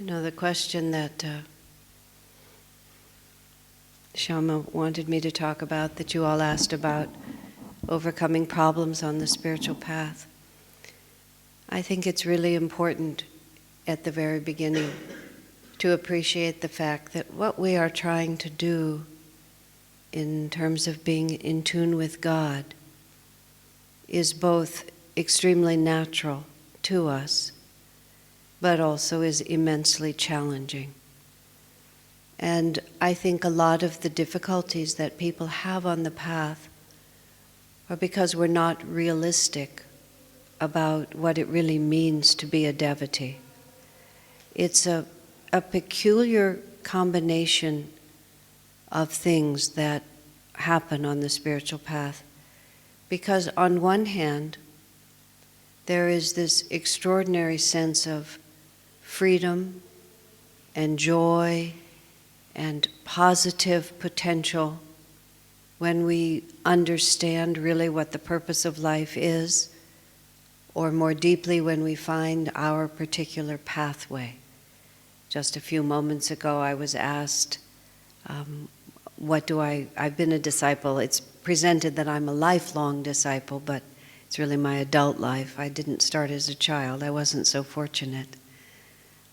The question that Shama wanted me to talk about, that you all asked about, overcoming problems on the spiritual path. I think it's really important at the very beginning to appreciate the fact that what we are trying to do in terms of being in tune with God is both extremely natural to us, but also is immensely challenging. And I think a lot of the difficulties that people have on the path are because we're not realistic about what it really means to be a devotee. It's a peculiar combination of things that happen on the spiritual path. Because on one hand, there is this extraordinary sense of freedom and joy and positive potential when we understand really what the purpose of life is, or more deeply when we find our particular pathway. Just a few moments ago I was asked, I've been a disciple. It's presented that I'm a lifelong disciple, but it's really my adult life. I didn't start as a child. I wasn't so fortunate.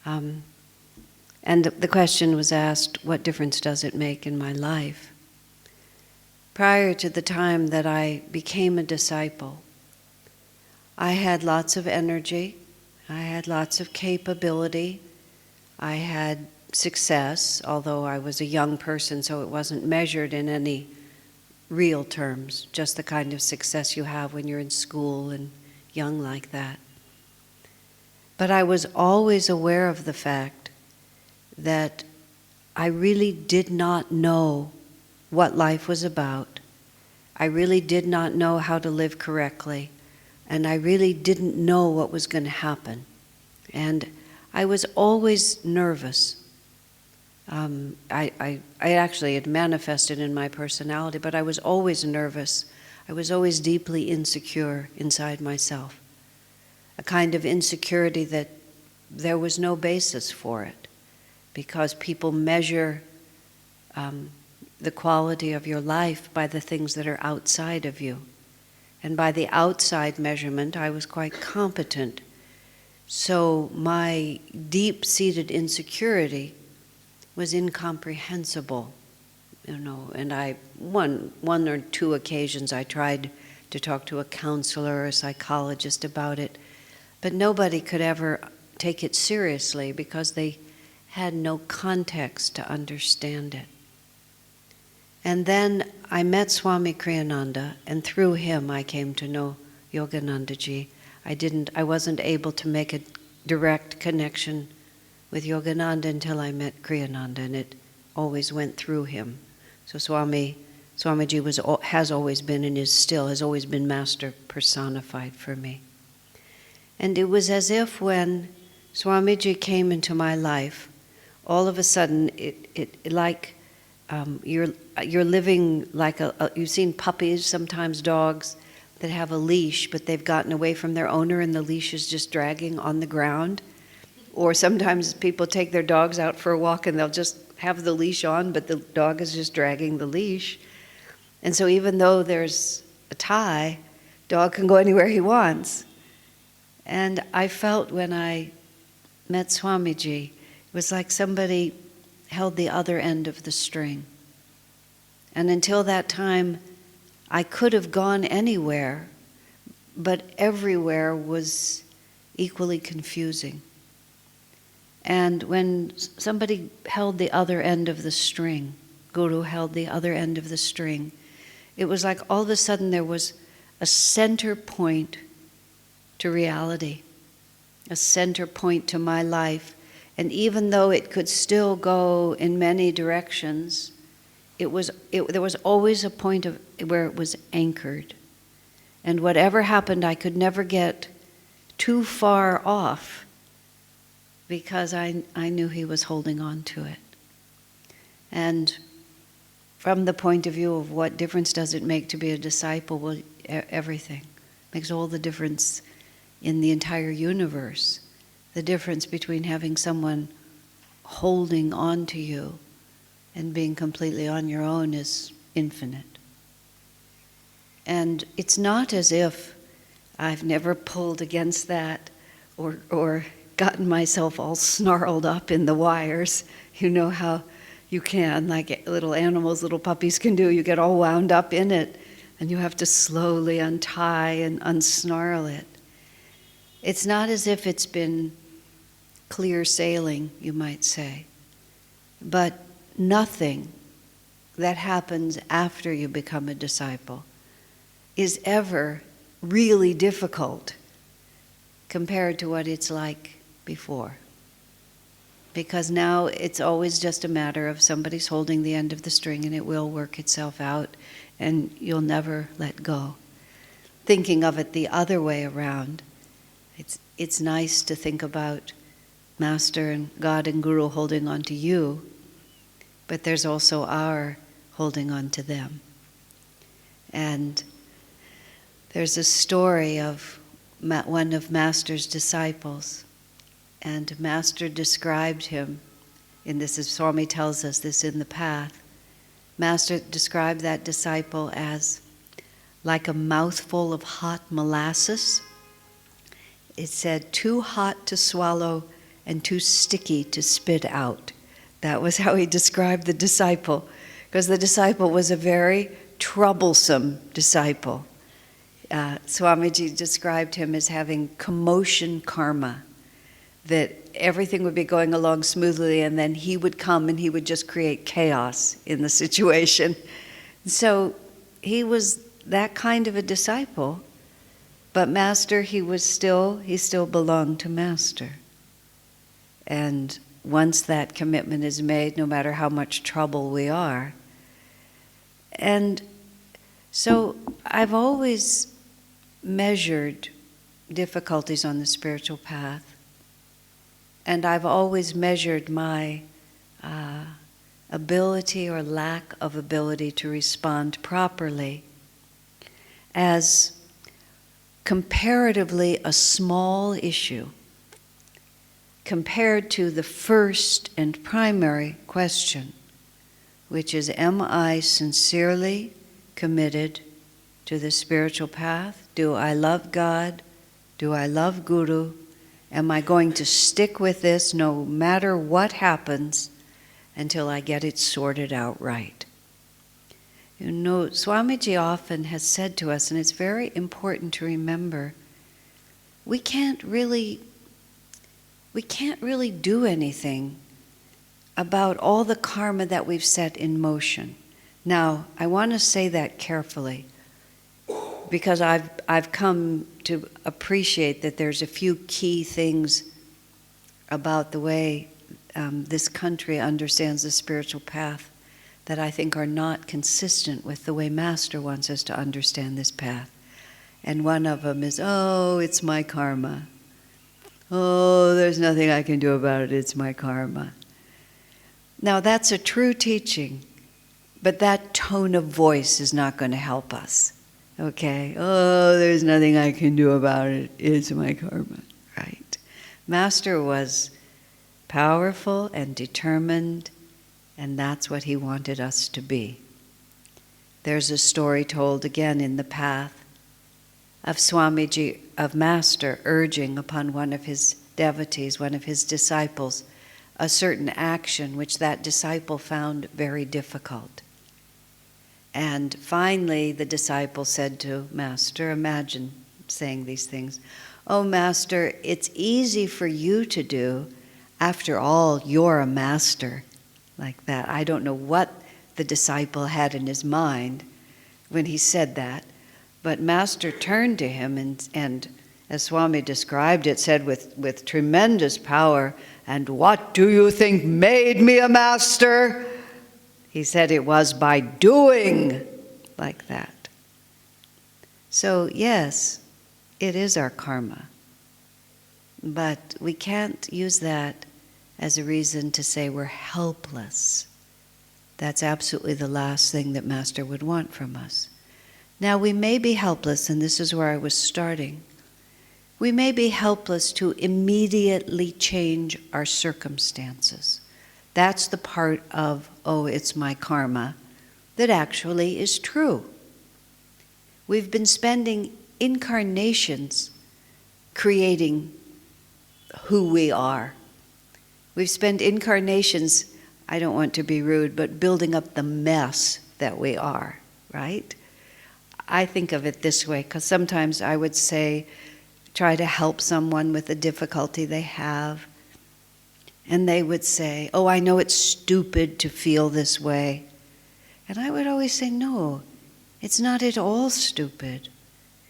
And the question was asked, what difference does it make in my life? Prior to the time that I became a disciple, I had lots of energy, I had lots of capability, I had success, although I was a young person, so it wasn't measured in any real terms, just the kind of success you have when you're in school and young like that. But I was always aware of the fact that I really did not know what life was about. I really did not know how to live correctly, and I really didn't know what was going to happen. And I was always nervous. I actually had manifested in my personality, but I was always nervous. I was always deeply insecure inside myself. A kind of insecurity that there was no basis for it, because people measure the quality of your life by the things that are outside of you. And by the outside measurement, I was quite competent. So my deep-seated insecurity was incomprehensible, and one or two occasions I tried to talk to a counselor or a psychologist about it, but nobody could ever take it seriously because they had no context to understand it. And then I met Swami Kriyananda, and through him I came to know Yoganandaji. I wasn't able to make a direct connection with Yogananda until I met Kriyananda, and it always went through him. So Swamiji has always been and has always been Master personified for me. And it was as if when Swamiji came into my life, all of a sudden you're living like you've seen puppies, sometimes dogs, that have a leash, but they've gotten away from their owner and the leash is just dragging on the ground. Or sometimes people take their dogs out for a walk and they'll just have the leash on, but the dog is just dragging the leash. And so even though there's a tie, dog can go anywhere he wants. And I felt when I met Swamiji, it was like somebody held the other end of the string. And until that time, I could have gone anywhere, but everywhere was equally confusing. And when somebody held the other end of the string, Guru held the other end of the string, it was like all of a sudden there was a center point to reality, a center point to my life. And even though it could still go in many directions, there was always a point where it was anchored. And whatever happened, I could never get too far off because I knew he was holding on to it. And from the point of view of what difference does it make to be a disciple, well, everything. Makes all the difference in the entire universe. The difference between having someone holding on to you and being completely on your own is infinite. And it's not as if I've never pulled against that or gotten myself all snarled up in the wires. You know how you can, like little animals, little puppies can do. You get all wound up in it, and you have to slowly untie and unsnarl it. It's not as if it's been clear sailing, you might say. But nothing that happens after you become a disciple is ever really difficult compared to what it's like before. Because now it's always just a matter of somebody's holding the end of the string and it will work itself out and you'll never let go. Thinking of it the other way around, it's nice to think about Master and God and Guru holding on to you, but there's also our holding on to them. And there's a story of one of Master's disciples, and Master described him, and this is, Swami tells us this in the Path, Master described that disciple as like a mouthful of hot molasses. It said, too hot to swallow and too sticky to spit out. That was how he described the disciple, because the disciple was a very troublesome disciple. Swamiji described him as having commotion karma, that everything would be going along smoothly and then he would come and he would just create chaos in the situation. So he was that kind of a disciple, but Master, he still belonged to Master. And once that commitment is made, no matter how much trouble we are. And so I've always measured difficulties on the spiritual path, and I've always measured my ability or lack of ability to respond properly as comparatively a small issue compared to the first and primary question, which is, am I sincerely committed to the spiritual path? Do I love God? Do I love Guru? Am I going to stick with this no matter what happens until I get it sorted out right? You know, Swamiji often has said to us, and it's very important to remember, we can't really do anything about all the karma that we've set in motion. Now, I want to say that carefully, because I've come to appreciate that there's a few key things about the way this country understands the spiritual path that I think are not consistent with the way Master wants us to understand this path. And one of them is, oh, it's my karma. Oh, there's nothing I can do about it, it's my karma. Now that's a true teaching, but that tone of voice is not going to help us. Okay, oh, there's nothing I can do about it, it's my karma, right? Master was powerful and determined, and that's what he wanted us to be. There's a story told again in the Path of Swamiji, of Master urging upon one of his devotees, one of his disciples, a certain action which that disciple found very difficult. And finally, the disciple said to Master, imagine saying these things, oh, Master, it's easy for you to do. After all, you're a master. Like that. I don't know what the disciple had in his mind when he said that, but Master turned to him and as Swami described it, said with tremendous power, and what do you think made me a master? He said it was by doing, like that. So yes, it is our karma. But we can't use that as a reason to say we're helpless. That's absolutely the last thing that Master would want from us. Now we may be helpless, and this is where I was starting. We may be helpless to immediately change our circumstances. That's the part of, oh, it's my karma, that actually is true. We've been spending incarnations creating who we are. We've spent incarnations, I don't want to be rude, but building up the mess that we are, right? I think of it this way, because sometimes I would say, try to help someone with a difficulty they have, and they would say, oh, I know it's stupid to feel this way. And I would always say, no, it's not at all stupid.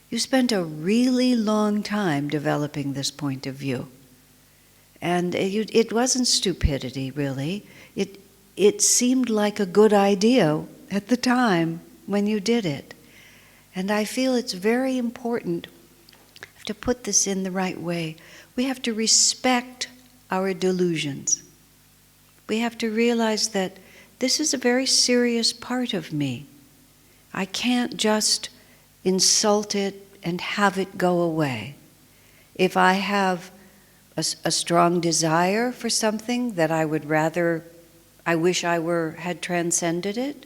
You spent a really long time developing this point of view. And it wasn't stupidity, really. It seemed like a good idea at the time when you did it. And I feel it's very important to put this in the right way. We have to respect our delusions. We have to realize that this is a very serious part of me. I can't just insult it and have it go away. If I have a strong desire for something that I wish I had transcended it,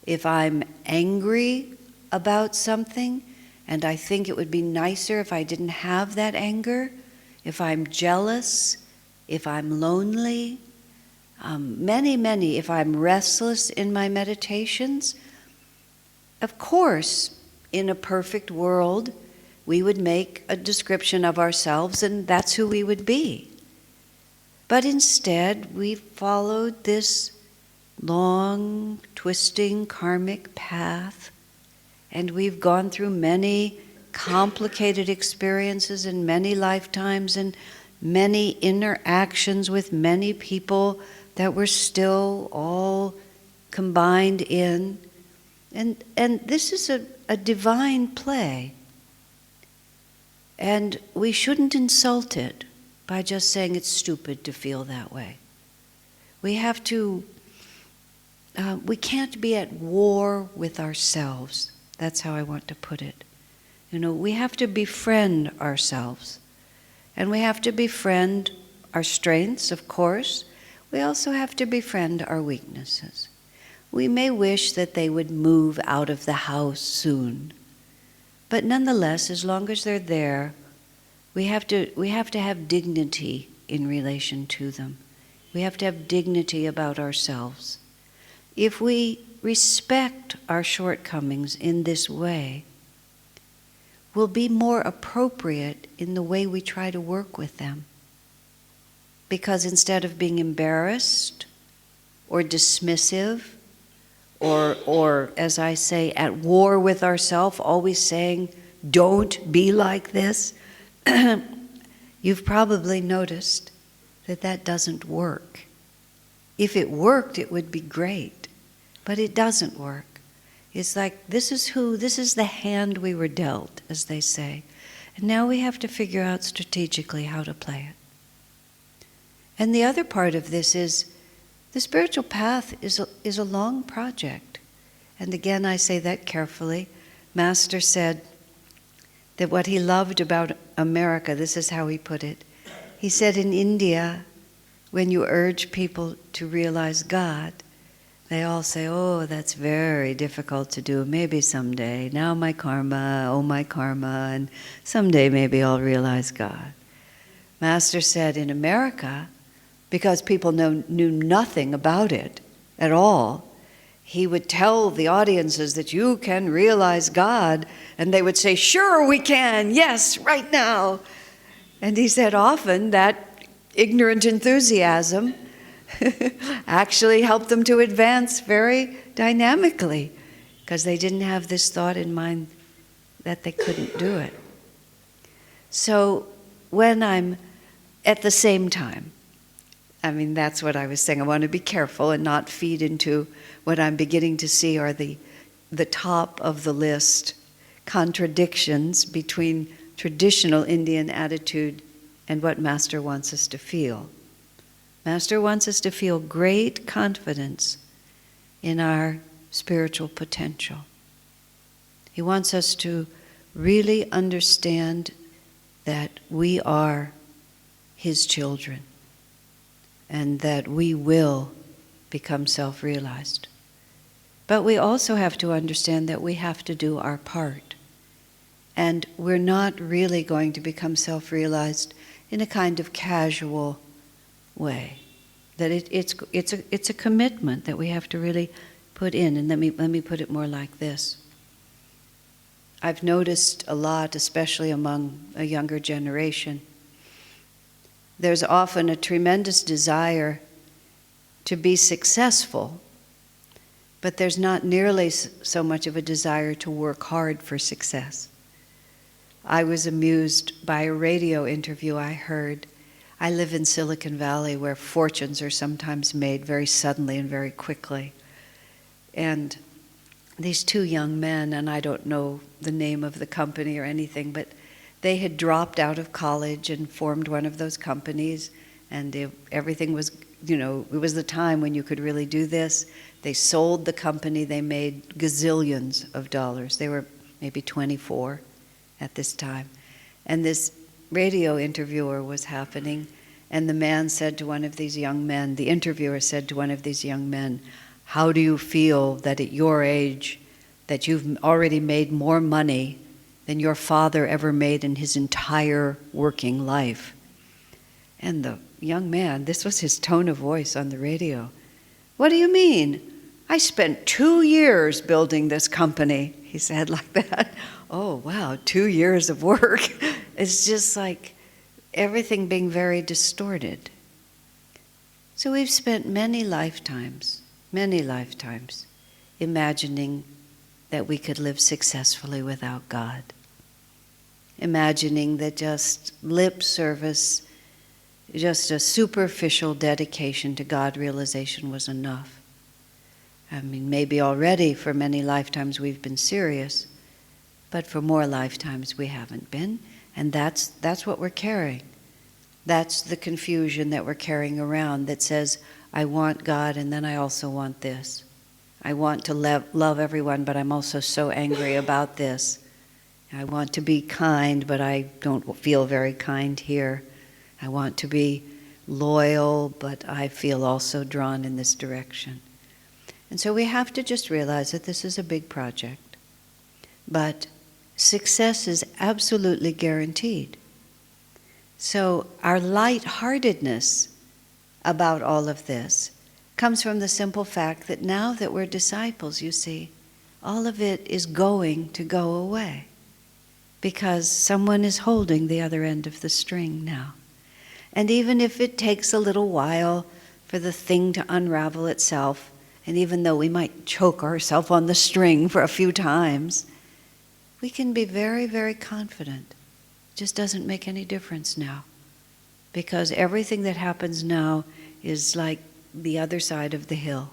if I'm angry about something and I think it would be nicer if I didn't have that anger, if I'm jealous, if I'm lonely, if I'm restless in my meditations, of course, in a perfect world, we would make a description of ourselves and that's who we would be. But instead, we followed this long, twisting, karmic path, and we've gone through many complicated experiences in many lifetimes and many interactions with many people that we're still all combined in. And this is a divine play. And we shouldn't insult it by just saying it's stupid to feel that way. We have to, we can't be at war with ourselves. That's how I want to put it. We have to befriend ourselves. And we have to befriend our strengths, of course. We also have to befriend our weaknesses. We may wish that they would move out of the house soon. But nonetheless, as long as they're there, we have to have dignity in relation to them. We have to have dignity about ourselves. If we respect our shortcomings in this way, we'll be more appropriate in the way we try to work with them. Because instead of being embarrassed or dismissive, or as I say, at war with ourselves, always saying, don't be like this, you've probably noticed that doesn't work. If it worked, it would be great, but it doesn't work. It's like, this is the hand we were dealt, as they say. And now we have to figure out strategically how to play it. And the other part of this is, the spiritual path is a long project. And again, I say that carefully. Master said that what he loved about America, this is how he put it. He said, in India, when you urge people to realize God, they all say, oh, that's very difficult to do. Maybe someday. Now my karma, oh my karma, and someday maybe I'll realize God. Master said in America, because people knew nothing about it at all, he would tell the audiences that you can realize God, and they would say, sure we can, yes, right now. And he said often that ignorant enthusiasm actually helped them to advance very dynamically, because they didn't have this thought in mind that they couldn't do it. So when I'm at the same time, that's what I was saying. I want to be careful and not feed into what I'm beginning to see are the top of the list contradictions between traditional Indian attitude and what Master wants us to feel. Master wants us to feel great confidence in our spiritual potential. He wants us to really understand that we are his children. and that we will become self-realized. But we also have to understand that we have to do our part. And we're not really going to become self-realized in a kind of casual way. That it's a commitment that we have to really put in. And let me put it more like this. I've noticed a lot, especially among a younger generation, there's often a tremendous desire to be successful, but there's not nearly so much of a desire to work hard for success. I was amused by a radio interview I heard. I live in Silicon Valley, where fortunes are sometimes made very suddenly and very quickly. And these two young men, and I don't know the name of the company or anything, but they had dropped out of college and formed one of those companies, and everything was, it was the time when you could really do this. They sold the company, they made gazillions of dollars. They were maybe 24 at this time. And this radio interviewer was happening, and the man said to one of these young men, the interviewer said to one of these young men, "How do you feel that at your age that you've already made more money than your father ever made in his entire working life?" And the young man, this was his tone of voice on the radio, "What do you mean? I spent 2 years building this company," he said like that. Oh, wow, 2 years of work. It's just like everything being very distorted. So we've spent many lifetimes, imagining that we could live successfully without God. Imagining that just lip service, just a superficial dedication to God realization was enough. I mean, maybe already for many lifetimes we've been serious, but for more lifetimes we haven't been, and that's what we're carrying. That's the confusion that we're carrying around that says, I want God and then I also want this. I want to love everyone, but I'm also so angry about this. I want to be kind, but I don't feel very kind here. I want to be loyal, but I feel also drawn in this direction. And so we have to just realize that this is a big project. But success is absolutely guaranteed. So our lightheartedness about all of this comes from the simple fact that now that we're disciples, you see, all of it is going to go away because someone is holding the other end of the string now. And even if it takes a little while for the thing to unravel itself, and even though we might choke ourselves on the string for a few times, we can be very, very confident. It just doesn't make any difference now. Because everything that happens now is like the other side of the hill.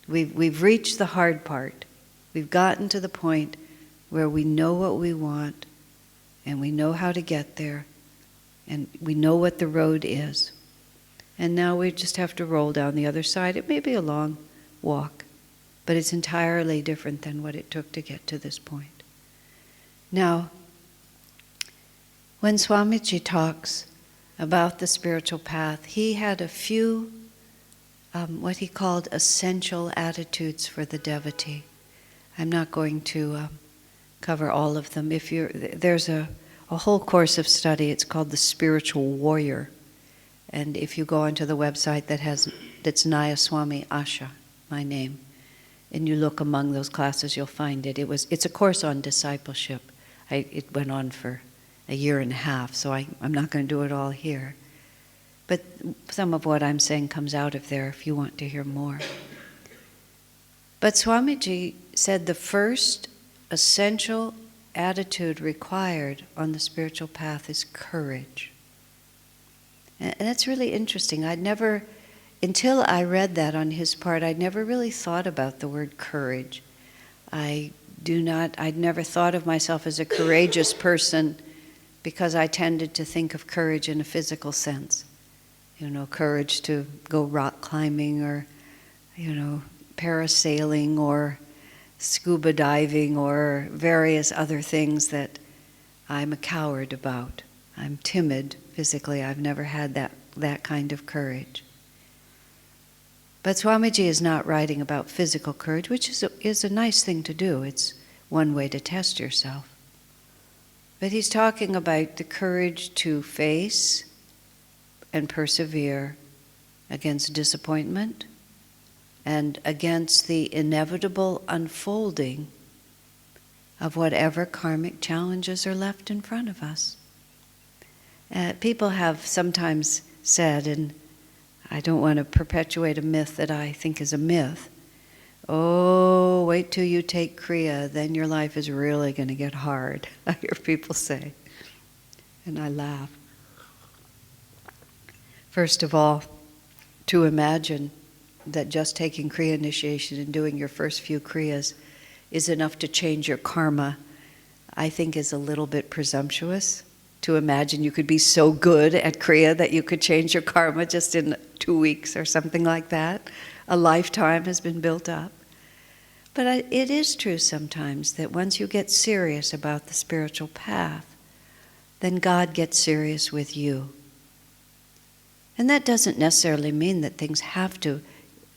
We've reached the hard part. We've gotten to the point where we know what we want, and we know how to get there, and we know what the road is. And now we just have to roll down the other side. It may be a long walk, but it's entirely different than what it took to get to this point. Now, when Swamiji talks about the spiritual path, he had a few, what he called essential attitudes for the devotee. I'm not going to cover all of them. There's a whole course of study. It's called the Spiritual Warrior. And if you go onto the website that's Nayaswami Asha, my name, and you look among those classes, you'll find it. It's a course on discipleship. It went on for a year and a half, so I'm not going to do it all here. But some of what I'm saying comes out of there if you want to hear more. But Swamiji said the first essential attitude required on the spiritual path is courage. And that's really interesting. Until I read that on his part, I'd never really thought about the word courage. I'd never thought of myself as a courageous person because I tended to think of courage in a physical sense. Courage to go rock climbing or, parasailing or scuba diving or various other things that I'm a coward about. I'm timid physically. I've never had that kind of courage. But Swamiji is not writing about physical courage, which is a nice thing to do. It's one way to test yourself. But he's talking about the courage to face and persevere against disappointment and against the inevitable unfolding of whatever karmic challenges are left in front of us. People have sometimes said, and I don't want to perpetuate a myth that I think is a myth, oh, wait till you take Kriya, then your life is really going to get hard. I hear people say, and I laugh. First of all, to imagine that just taking Kriya initiation and doing your first few Kriyas is enough to change your karma, I think is a little bit presumptuous. To imagine you could be so good at Kriya that you could change your karma just in 2 weeks or something like that. A lifetime has been built up. But it is true sometimes that once you get serious about the spiritual path, then God gets serious with you. And that doesn't necessarily mean that things have to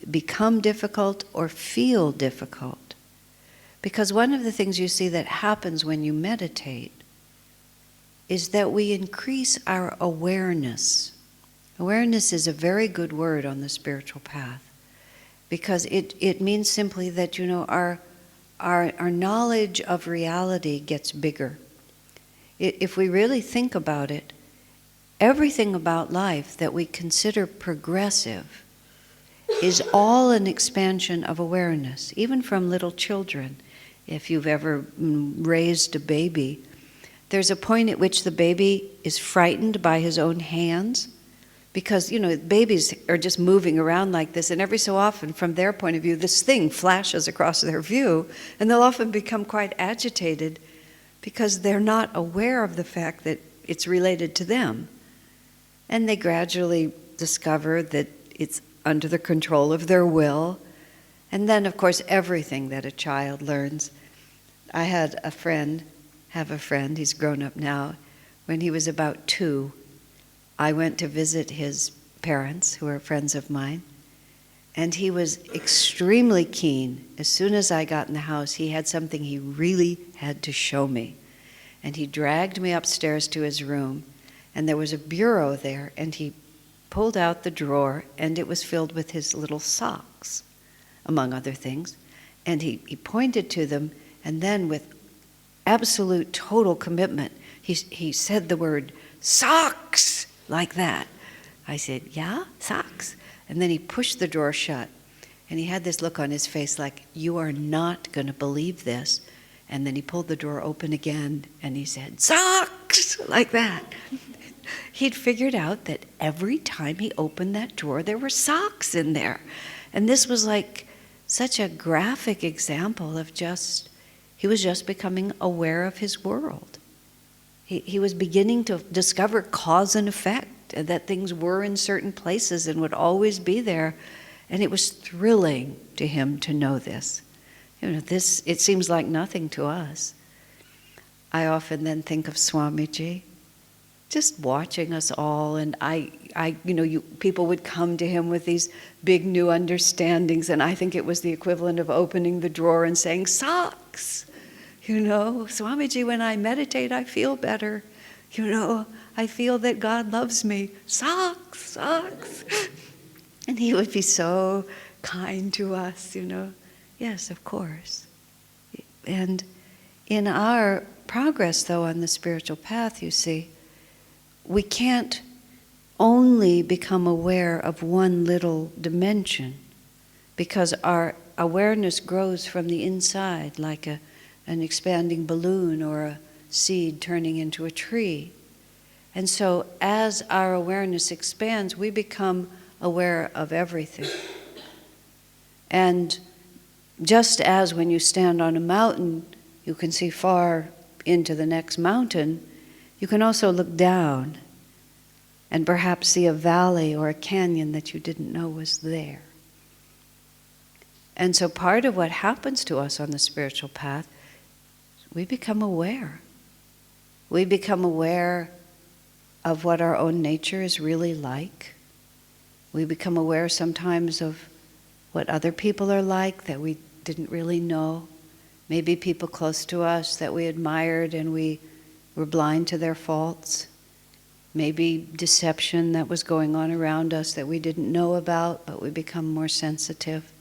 become difficult or feel difficult. Because one of the things you see that happens when you meditate is that we increase our awareness. Awareness is a very good word on the spiritual path, because it means simply that, our knowledge of reality gets bigger. If we really think about it, everything about life that we consider progressive is all an expansion of awareness, even from little children. If you've ever raised a baby, there's a point at which the baby is frightened by his own hands, because, babies are just moving around like this, and every so often, from their point of view, this thing flashes across their view, and they'll often become quite agitated because they're not aware of the fact that it's related to them. And they gradually discover that it's under the control of their will. And then, of course, everything that a child learns. I have a friend, he's grown up now. When he was about 2, I went to visit his parents, who are friends of mine, and he was extremely keen. As soon as I got in the house, he had something he really had to show me. And he dragged me upstairs to his room, and there was a bureau there, and he pulled out the drawer, and it was filled with his little socks, among other things. And he pointed to them, and then with absolute total commitment, he said the word, "Socks!" like that. I said, "Yeah, socks?" And then he pushed the drawer shut, and he had this look on his face like, "You are not going to believe this." And then he pulled the drawer open again, and he said, "Socks!" like that. He'd figured out that every time he opened that drawer, there were socks in there. And this was like such a graphic example of he was just becoming aware of his world. He was beginning to discover cause and effect, and that things were in certain places and would always be there. And it was thrilling to him to know this. It seems like nothing to us. I often then think of Swamiji, just watching us all, and people would come to him with these big new understandings, and I think it was the equivalent of opening the drawer and saying, "Socks!" Swamiji, when I meditate, I feel better. I feel that God loves me. Socks, socks. And he would be so kind to us, Yes, of course. And in our progress, though, on the spiritual path, you see, we can't only become aware of one little dimension, because our awareness grows from the inside like an expanding balloon or a seed turning into a tree. And so as our awareness expands, we become aware of everything. And just as when you stand on a mountain, you can see far into the next mountain, you can also look down and perhaps see a valley or a canyon that you didn't know was there. And so part of what happens to us on the spiritual path, we become aware. We become aware of what our own nature is really like. We become aware sometimes of what other people are like that we didn't really know. Maybe people close to us that we admired and we were blind to their faults. Maybe deception that was going on around us that we didn't know about, but we become more sensitive.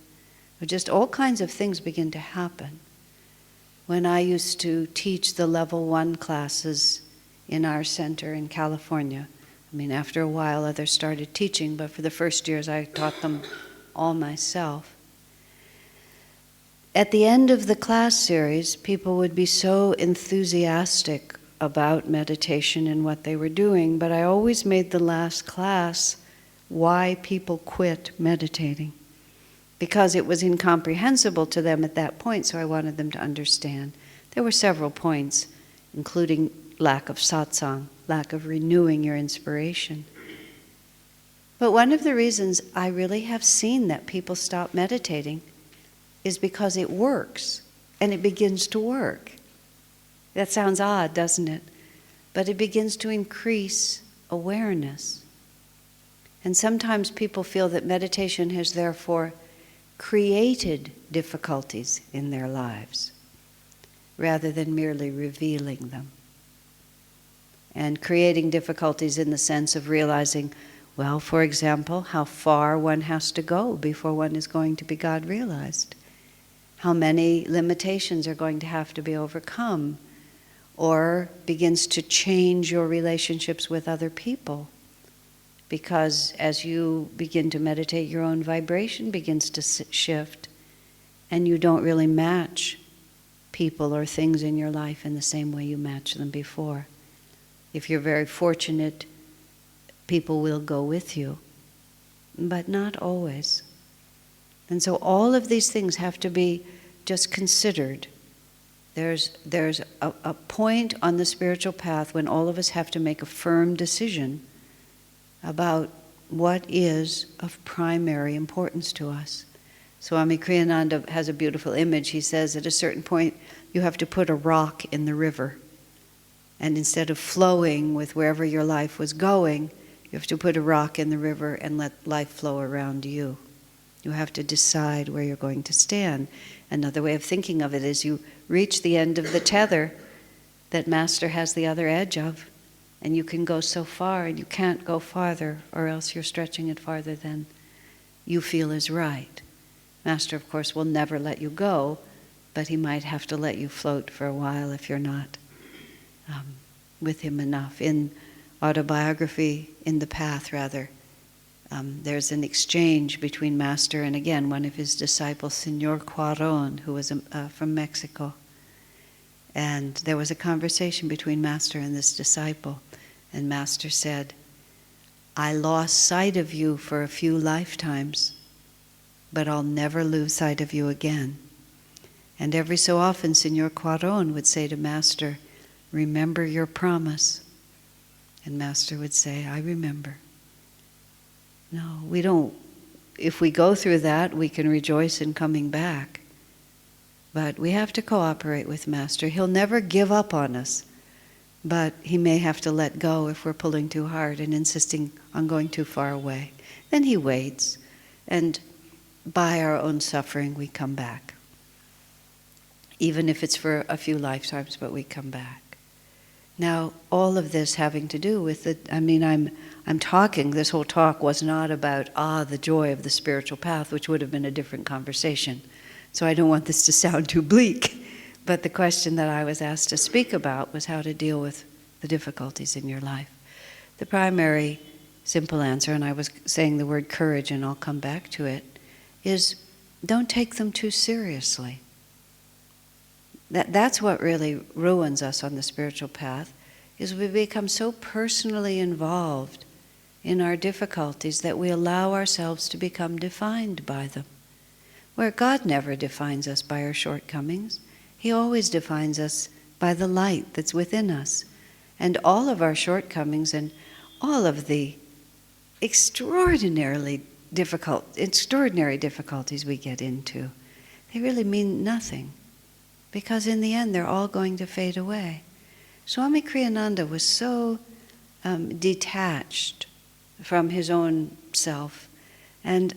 Just all kinds of things begin to happen. When I used to teach the level 1 classes in our center in California, after a while others started teaching, but for the first years I taught them all myself. At the end of the class series, people would be so enthusiastic about meditation and what they were doing, but I always made the last class why people quit meditating, because it was incomprehensible to them at that point, so I wanted them to understand. There were several points, including lack of satsang, lack of renewing your inspiration. But one of the reasons I really have seen that people stop meditating is because it works, and it begins to work. That sounds odd, doesn't it? But it begins to increase awareness. And sometimes people feel that meditation has therefore created difficulties in their lives, rather than merely revealing them. And creating difficulties in the sense of realizing, well, for example, how far one has to go before one is going to be God realized. How many limitations are going to have to be overcome, or begins to change your relationships with other people. Because as you begin to meditate, your own vibration begins to shift, and you don't really match people or things in your life in the same way you matched them before. If you're very fortunate, people will go with you, but not always. And so all of these things have to be just considered. There's a point on the spiritual path when all of us have to make a firm decision about what is of primary importance to us. Swami Kriyananda has a beautiful image. He says at a certain point you have to put a rock in the river. And instead of flowing with wherever your life was going, you have to put a rock in the river and let life flow around you. You have to decide where you're going to stand. Another way of thinking of it is you reach the end of the tether that Master has the other edge of, and you can go so far and you can't go farther, or else you're stretching it farther than you feel is right. Master, of course, will never let you go, but he might have to let you float for a while if you're not with him enough. In autobiography, in the path rather, there's an exchange between Master and, again, one of his disciples, Señor Cuarón, who was from Mexico. And there was a conversation between Master and this disciple. And Master said, I lost sight of you for a few lifetimes, but I'll never lose sight of you again. And every so often, Señor Cuarón would say to Master, remember your promise. And Master would say, I remember. No, we don't. If we go through that, we can rejoice in coming back. But we have to cooperate with Master. He'll never give up on us, but he may have to let go if we're pulling too hard and insisting on going too far away. Then he waits, and by our own suffering, we come back. Even if it's for a few lifetimes, but we come back. Now, all of this having to do with I'm talking, this whole talk was not about, the joy of the spiritual path, which would have been a different conversation. So I don't want this to sound too bleak. But the question that I was asked to speak about was how to deal with the difficulties in your life. The primary simple answer, and I was saying the word courage, and I'll come back to it, is don't take them too seriously. That's what really ruins us on the spiritual path, is we become so personally involved in our difficulties that we allow ourselves to become defined by them. Where God never defines us by our shortcomings, He always defines us by the light that's within us. And all of our shortcomings and all of the extraordinary difficulties we get into, they really mean nothing. Because in the end, they're all going to fade away. Swami Kriyananda was so detached from his own self. And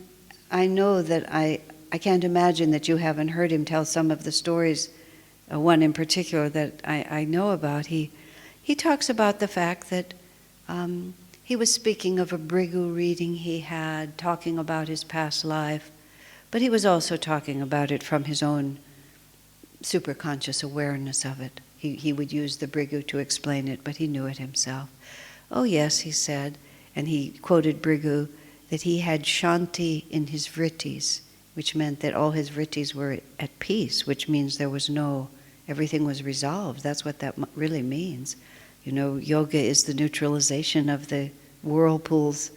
I know that I can't imagine that you haven't heard him tell some of the stories, one in particular that I know about. He talks about the fact that he was speaking of a Brigu reading he had, talking about his past life, but he was also talking about it from his own superconscious awareness of it. He would use the Brigu to explain it, but he knew it himself. Oh yes, he said, and he quoted Brigu, that he had shanti in his vrittis, which meant that all his vrittis were at peace, which means there was everything was resolved. That's what that really means. You know, yoga is the neutralization of the whirlpools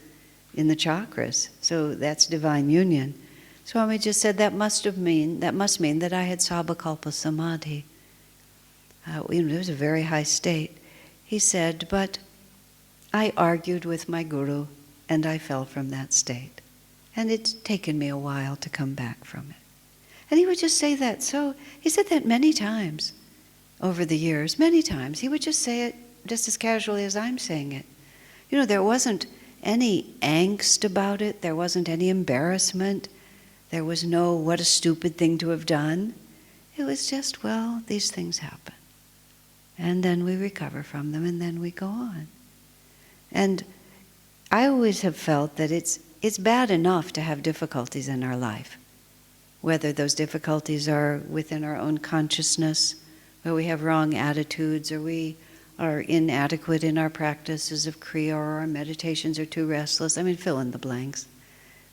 in the chakras. So that's divine union. Swami just said that must mean that I had sabbakalpa samadhi. It was a very high state. He said, but I argued with my guru and I fell from that state. And it's taken me a while to come back from it. And he would just say that. So he said that many times over the years, many times. He would just say it just as casually as I'm saying it. You know, there wasn't any angst about it. There wasn't any embarrassment. There was no, what a stupid thing to have done. It was just, well, these things happen. And then we recover from them, and then we go on. And I always have felt that it's bad enough to have difficulties in our life, whether those difficulties are within our own consciousness, where we have wrong attitudes, or we are inadequate in our practices of Kriya, or our meditations are too restless. I mean, fill in the blanks.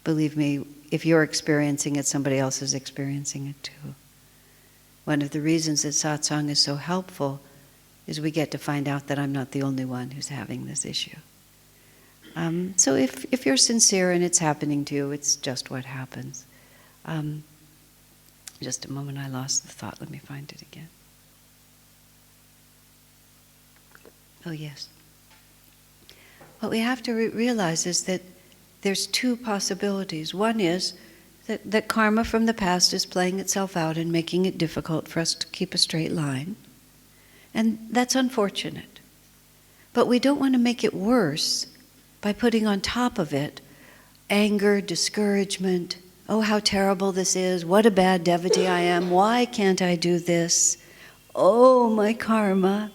Believe me, if you're experiencing it, somebody else is experiencing it too. One of the reasons that satsang is so helpful is we get to find out that I'm not the only one who's having this issue. So if you're sincere and it's happening to you, it's just what happens. Just a moment, I lost the thought. Let me find it again. Oh, yes. What we have to realize is that there's two possibilities. One is that karma from the past is playing itself out and making it difficult for us to keep a straight line. And that's unfortunate. But we don't want to make it worse by putting on top of it anger, discouragement, oh, how terrible this is, what a bad devotee I am, why can't I do this, oh, my karma.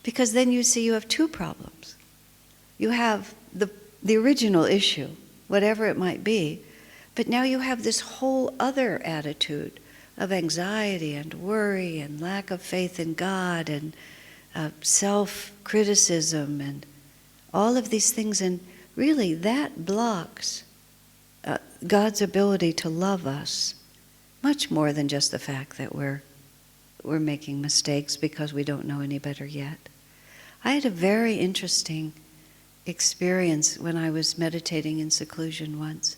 Because then you see you have two problems. You have the original issue, whatever it might be, but now you have this whole other attitude of anxiety and worry and lack of faith in God and self-criticism and all of these things. And really that blocks God's ability to love us much more than just the fact that we're making mistakes because we don't know any better yet. I had a very interesting experience when I was meditating in seclusion once.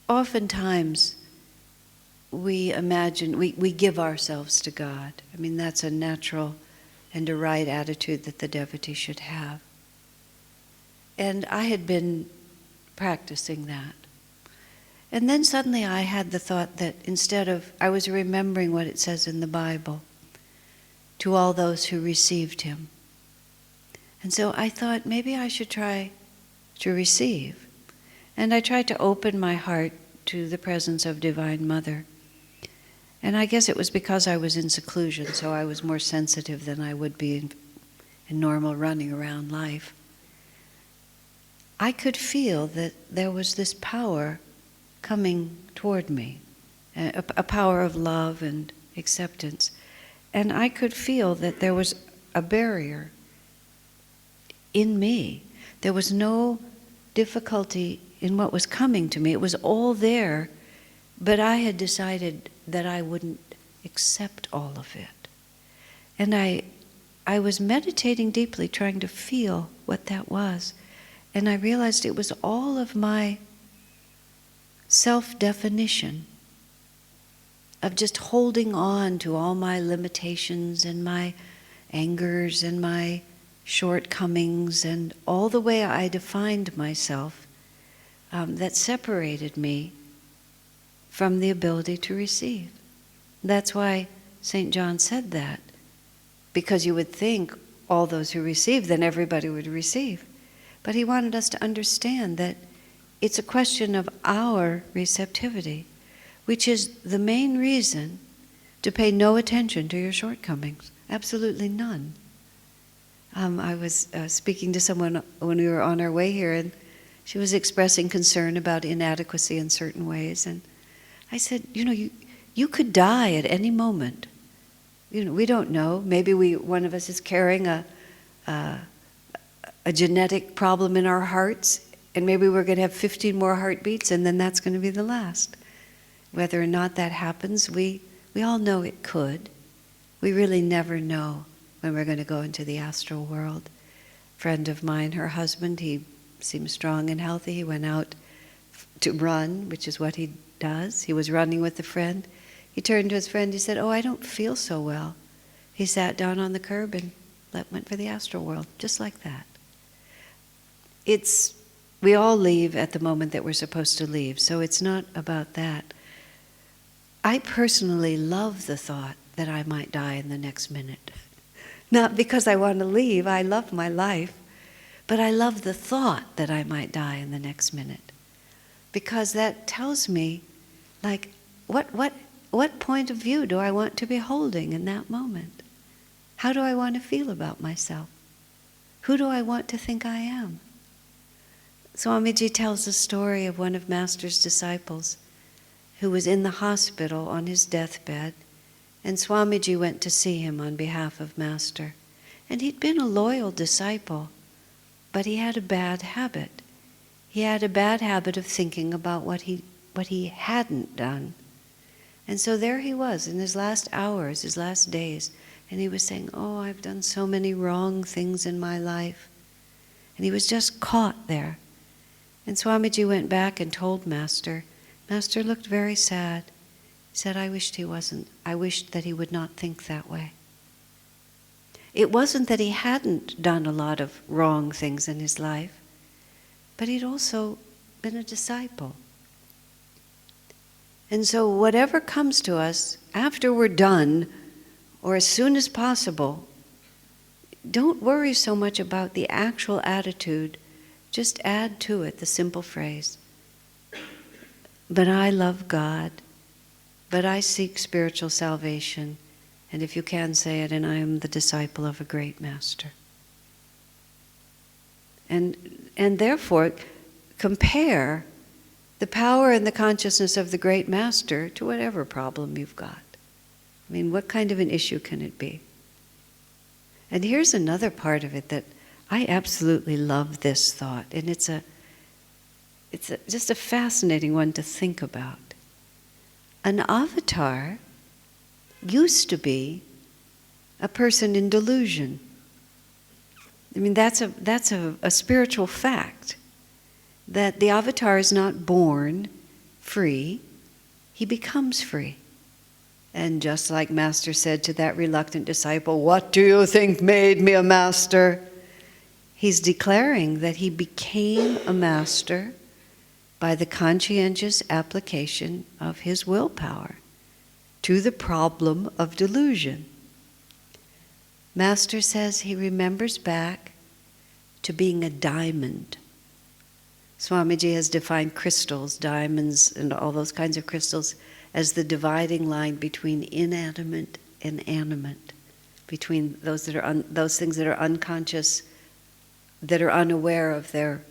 Oftentimes we imagine, we give ourselves to God. I mean, that's a natural and a right attitude that the devotee should have. And I had been practicing that. And then suddenly I had the thought that I was remembering what it says in the Bible, to all those who received him. And so I thought maybe I should try to receive. And I tried to open my heart to the presence of Divine Mother. And I guess it was because I was in seclusion, so I was more sensitive than I would be in normal running around life. I could feel that there was this power coming toward me, a power of love and acceptance. And I could feel that there was a barrier in me. There was no difficulty in what was coming to me. It was all there, but I had decided that I wouldn't accept all of it. And I was meditating deeply, trying to feel what that was. And I realized it was all of my self-definition of just holding on to all my limitations and my angers and my shortcomings and all the way I defined myself that separated me from the ability to receive. That's why St. John said that, because you would think all those who receive, then everybody would receive. But he wanted us to understand that it's a question of our receptivity, which is the main reason to pay no attention to your shortcomings. Absolutely none. I was speaking to someone when we were on our way here, and she was expressing concern about inadequacy in certain ways. And I said, you could die at any moment. We don't know. Maybe one of us is carrying a genetic problem in our hearts, and maybe we're going to have 15 more heartbeats, and then that's going to be the last. Whether or not that happens, we all know it could. We really never know when we're going to go into the astral world. A friend of mine, her husband, he seemed strong and healthy. He went out to run, which is what he does. He was running with a friend. He turned to his friend, he said, "Oh, I don't feel so well." He sat down on the curb and went for the astral world, just like that. We all leave at the moment that we're supposed to leave, so it's not about that. I personally love the thought that I might die in the next minute. Not because I want to leave, I love my life, but I love the thought that I might die in the next minute. Because that tells me, what point of view do I want to be holding in that moment? How do I want to feel about myself? Who do I want to think I am? Swamiji tells the story of one of Master's disciples who was in the hospital on his deathbed, and Swamiji went to see him on behalf of Master. And he'd been a loyal disciple, but he had a bad habit. He had a bad habit of thinking about what he hadn't done. And so there he was in his last hours, his last days, and he was saying, "Oh, I've done so many wrong things in my life." And he was just caught there. And Swamiji went back and told Master. Master looked very sad. He said, I wished that he would not think that way. It wasn't that he hadn't done a lot of wrong things in his life, but he'd also been a disciple. And so whatever comes to us after we're done, or as soon as possible, don't worry so much about the actual attitude. Just add to it the simple phrase, "But I love God, but I seek spiritual salvation, and if you can say it, and I am the disciple of a great master." And therefore, compare the power and the consciousness of the great master to whatever problem you've got. I mean, what kind of an issue can it be? And here's another part of it that I absolutely love this thought, and it's just a fascinating one to think about. An avatar used to be a person in delusion. I mean, that's a spiritual fact, that the avatar is not born free, he becomes free. And just like Master said to that reluctant disciple, "What do you think made me a master?" He's declaring that he became a master by the conscientious application of his willpower to the problem of delusion. Master says he remembers back to being a diamond. Swamiji has defined crystals, diamonds, and all those kinds of crystals as the dividing line between inanimate and animate, between those things that are unconscious, that are unaware of their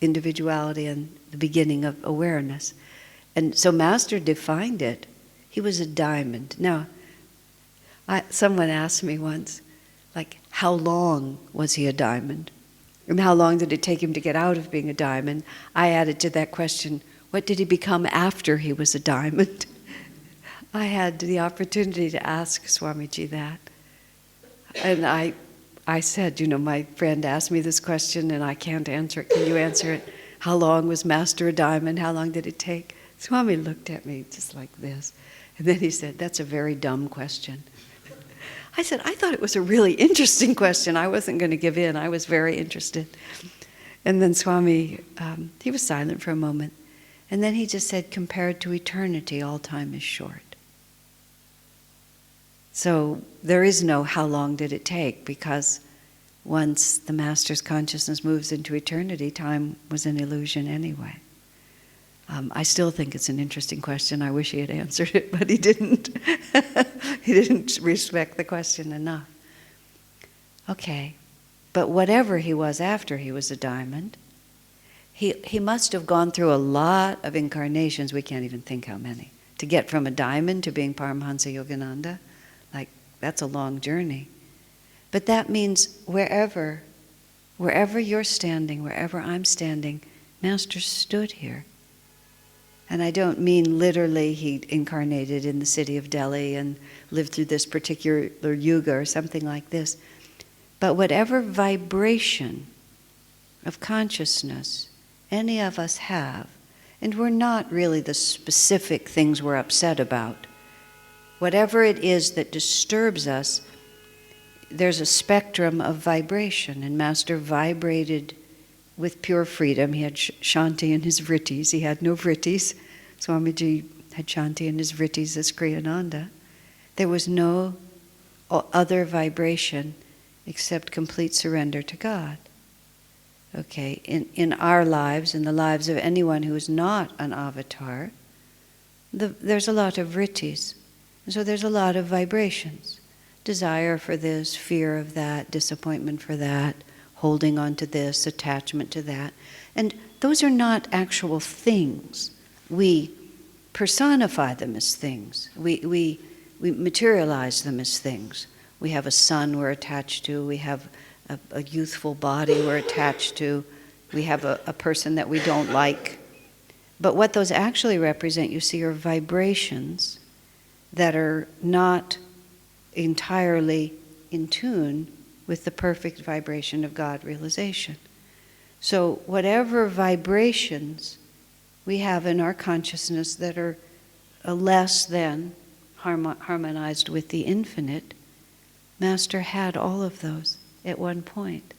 individuality and the beginning of awareness. And so Master defined it. He was a diamond. Now, someone asked me once, how long was he a diamond? And how long did it take him to get out of being a diamond? I added to that question, what did he become after he was a diamond? I had the opportunity to ask Swamiji that. And I said, my friend asked me this question and I can't answer it. Can you answer it? How long was Master a diamond? How long did it take? Swami looked at me just like this. And then he said, "That's a very dumb question." I said, "I thought it was a really interesting question. I wasn't going to give in. I was very interested." And then Swami, he was silent for a moment. And then he just said, "Compared to eternity, all time is short." So there is no how long did it take, because once the Master's consciousness moves into eternity, time was an illusion anyway. I still think it's an interesting question. I wish he had answered it, but he didn't. He didn't respect the question enough. Okay, but whatever he was after he was a diamond, he must have gone through a lot of incarnations, we can't even think how many, to get from a diamond to being Paramahansa Yogananda. Like, that's a long journey. But that means wherever you're standing, wherever I'm standing, Master stood here. And I don't mean literally he incarnated in the city of Delhi and lived through this particular yuga or something like this. But whatever vibration of consciousness any of us have, and we're not really the specific things we're upset about, whatever it is that disturbs us, there's a spectrum of vibration, and Master vibrated with pure freedom. He had Shanti in his vrittis. He had no vrittis. Swamiji had Shanti in his vrittis as Kriyananda. There was no other vibration except complete surrender to God. Okay, in our lives, in the lives of anyone who is not an avatar, there's a lot of vrittis. And so there's a lot of vibrations. Desire for this, fear of that, disappointment for that, holding on to this, attachment to that. And those are not actual things. We personify them as things. We materialize them as things. We have a son we're attached to. We have a youthful body we're attached to. We have a person that we don't like. But what those actually represent, you see, are vibrations that are not entirely in tune with the perfect vibration of God realization. So whatever vibrations we have in our consciousness that are less than harmonized with the infinite, Master had all of those at one point.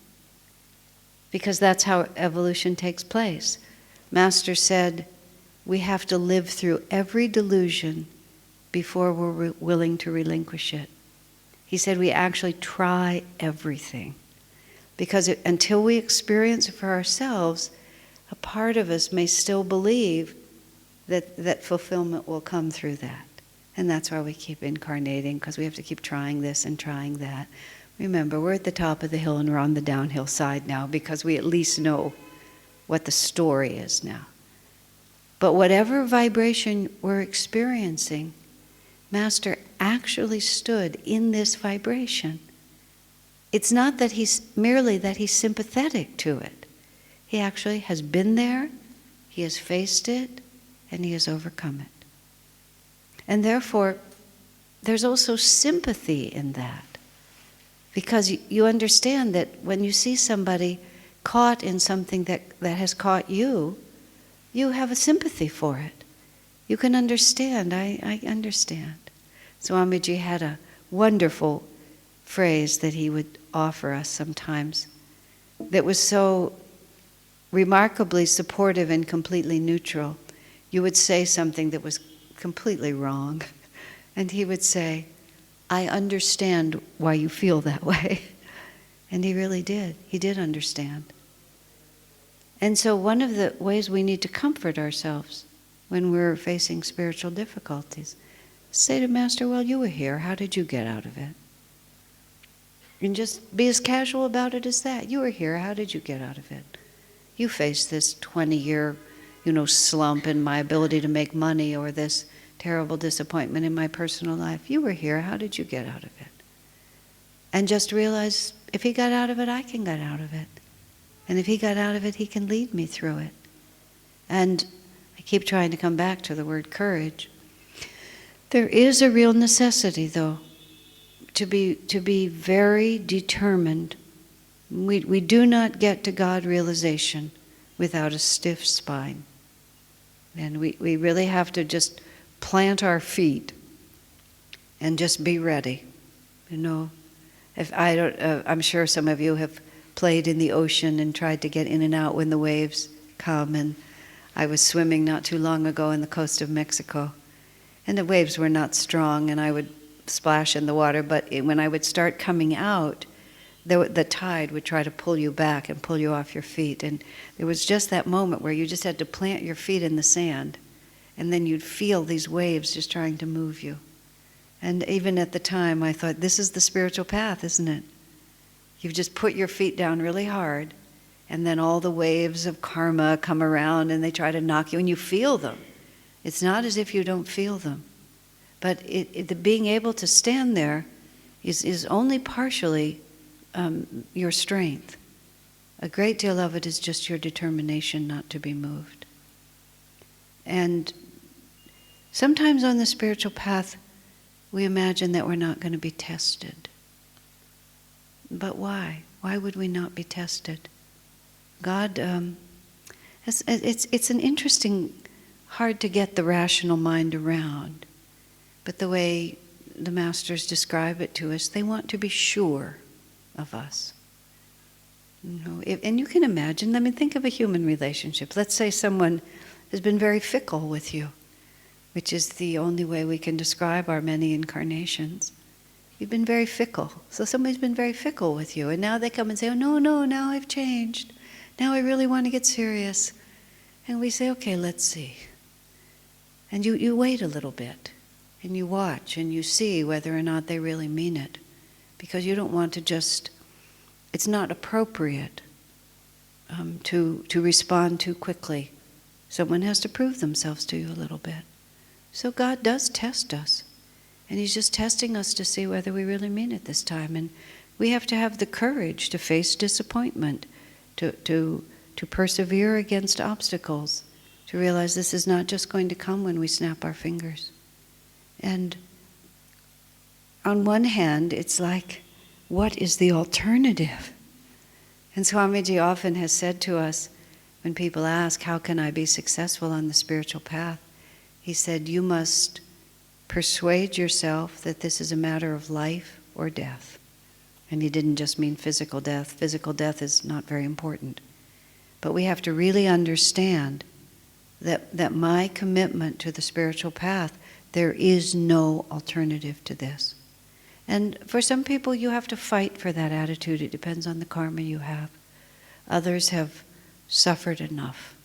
Because that's how evolution takes place. Master said, we have to live through every delusion before we're willing to relinquish it. He said we actually try everything. Because until we experience it for ourselves, a part of us may still believe that fulfillment will come through that. And that's why we keep incarnating, because we have to keep trying this and trying that. Remember, we're at the top of the hill and we're on the downhill side now, because we at least know what the story is now. But whatever vibration we're experiencing, Master actually stood in this vibration. It's not that he's sympathetic to it. He actually has been there, he has faced it, and he has overcome it. And therefore, there's also sympathy in that. Because you understand that when you see somebody caught in something that has caught you, you have a sympathy for it. You can understand. I understand. Swamiji had a wonderful phrase that he would offer us sometimes that was so remarkably supportive and completely neutral. You would say something that was completely wrong, and he would say, I understand why you feel that way. And he really did. He did understand. And so one of the ways we need to comfort ourselves when we're facing spiritual difficulties, say to Master, well, you were here. How did you get out of it? And just be as casual about it as that. You were here. How did you get out of it? You faced this 20-year, slump in my ability to make money, or this terrible disappointment in my personal life. You were here. How did you get out of it? And just realize, if he got out of it, I can get out of it. And if he got out of it, he can lead me through it. And I keep trying to come back to the word courage. There is a real necessity, though, to be very determined. We do not get to God realization without a stiff spine. And we really have to just plant our feet and just be ready. If I don't, I'm sure some of you have played in the ocean and tried to get in and out when the waves come. And I was swimming not too long ago on the coast of Mexico, and the waves were not strong, and I would splash in the water. But when I would start coming out, the tide would try to pull you back and pull you off your feet. And there was just that moment where you just had to plant your feet in the sand, and then you'd feel these waves just trying to move you. And even at the time, I thought, this is the spiritual path, isn't it? You've just put your feet down really hard, and then all the waves of karma come around and they try to knock you, and you feel them. It's not as if you don't feel them. But the being able to stand there is only partially your strength. A great deal of it is just your determination not to be moved. And sometimes on the spiritual path, we imagine that we're not going to be tested. But why? Why would we not be tested? God, it's an interesting, hard to get the rational mind around. But the way the masters describe it to us, they want to be sure of us. And you can imagine, think of a human relationship. Let's say someone has been very fickle with you, which is the only way we can describe our many incarnations. You've been very fickle. So somebody's been very fickle with you, and now they come and say, oh, no, now I've changed. Now I really want to get serious. And we say, okay, let's see. And you wait a little bit, and you watch, and you see whether or not they really mean it. Because you don't want to just, it's not appropriate to respond too quickly. Someone has to prove themselves to you a little bit. So God does test us. And He's just testing us to see whether we really mean it this time. And we have to have the courage to face disappointment, to persevere against obstacles, to realize this is not just going to come when we snap our fingers. And on one hand, it's like, what is the alternative? And Swamiji often has said to us, when people ask, how can I be successful on the spiritual path? He said, you must persuade yourself that this is a matter of life or death. And he didn't just mean physical death. Physical death is not very important. But we have to really understand that my commitment to the spiritual path, there is no alternative to this. And for some people, you have to fight for that attitude. It depends on the karma you have. Others have suffered enough.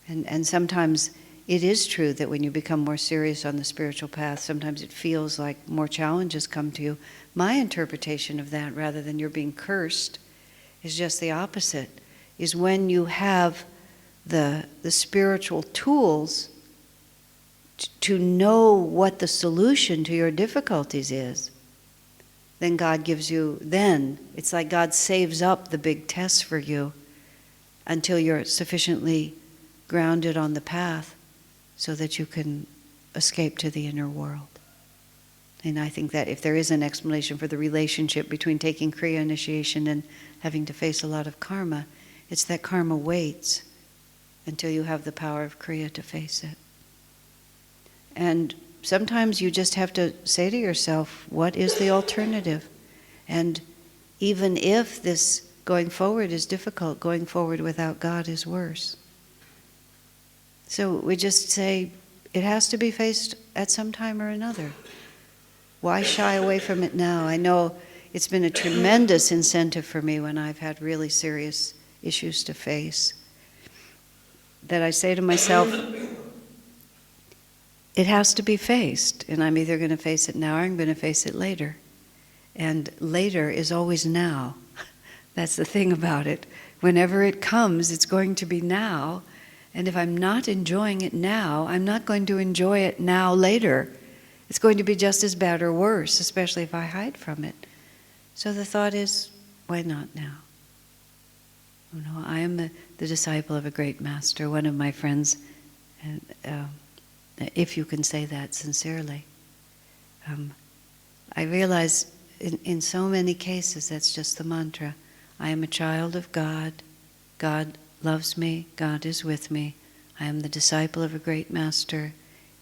And sometimes it is true that when you become more serious on the spiritual path, sometimes it feels like more challenges come to you. My interpretation of that, rather than you're being cursed, is just the opposite. Is when you have the spiritual tools to know what the solution to your difficulties is, then God gives you, then it's like God saves up the big tests for you until you're sufficiently grounded on the path so that you can escape to the inner world. And I think that if there is an explanation for the relationship between taking Kriya initiation and having to face a lot of karma, it's that karma waits until you have the power of Kriya to face it. And sometimes you just have to say to yourself, what is the alternative? And even if this going forward is difficult, going forward without God is worse. So we just say, it has to be faced at some time or another. Why shy away from it now? I know it's been a tremendous incentive for me when I've had really serious issues to face, that I say to myself, it has to be faced, and I'm either going to face it now or I'm going to face it later. And later is always now. That's the thing about it. Whenever it comes, it's going to be now. And if I'm not enjoying it now, I'm not going to enjoy it now later. It's going to be just as bad or worse, especially if I hide from it. So the thought is, why not now? You know, I am the disciple of a great master, one of my friends, and if you can say that sincerely. I realize in so many cases that's just the mantra. I am a child of God. God loves me. God is with me. I am the disciple of a great master.